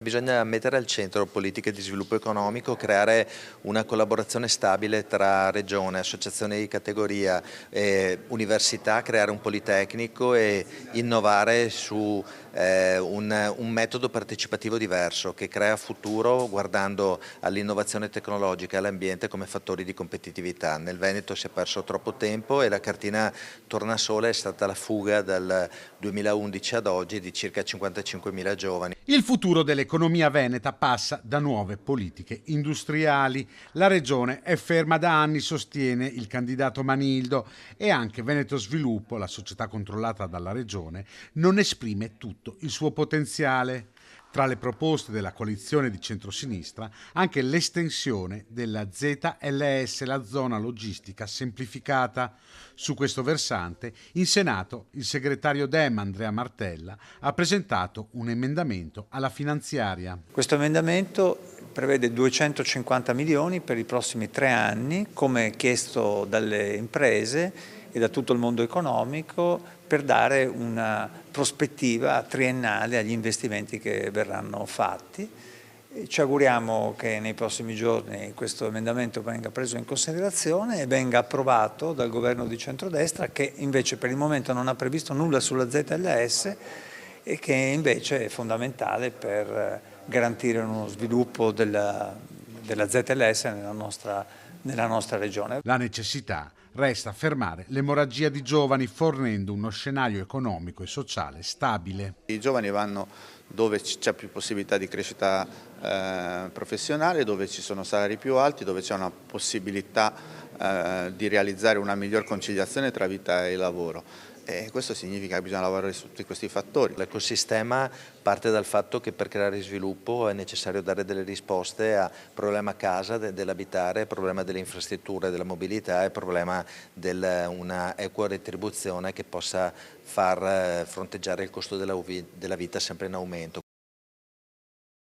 Bisogna mettere al centro politiche di sviluppo economico, creare una collaborazione stabile tra regione, associazioni di categoria, università, creare un politecnico e innovare su un metodo partecipativo diverso che crea futuro guardando all'innovazione tecnologica e all'ambiente come fattori di competitività. Nel Veneto si è perso troppo tempo e la cartina tornasole è stata la fuga dal 2011 ad oggi di circa 55.000 giovani. Il futuro dell'economia veneta passa da nuove politiche industriali. La regione è ferma da anni, sostiene il candidato Manildo, e anche Veneto Sviluppo, la società controllata dalla regione, non esprime tutto il suo potenziale. Tra le proposte della coalizione di centrosinistra anche l'estensione della ZLS, la zona logistica semplificata. Su questo versante, in Senato, il segretario Dem, Andrea Martella, ha presentato un emendamento alla finanziaria. Questo emendamento prevede 250 milioni per i prossimi 3 anni, come chiesto dalle imprese e da tutto il mondo economico, per dare una prospettiva triennale agli investimenti che verranno fatti. Ci auguriamo che nei prossimi giorni questo emendamento venga preso in considerazione e venga approvato dal governo di centrodestra, che invece per il momento non ha previsto nulla sulla ZLS e che invece è fondamentale per garantire uno sviluppo della ZLS nella nostra regione. La necessità resta fermare l'emorragia di giovani fornendo uno scenario economico e sociale stabile. I giovani vanno dove c'è più possibilità di crescita professionale, dove ci sono salari più alti, dove c'è una possibilità di realizzare una miglior conciliazione tra vita e lavoro. E questo significa che bisogna lavorare su tutti questi fattori. L'ecosistema parte dal fatto che per creare sviluppo è necessario dare delle risposte al problema casa, dell'abitare, al problema delle infrastrutture, della mobilità e al problema di una equa retribuzione che possa far fronteggiare il costo della vita sempre in aumento.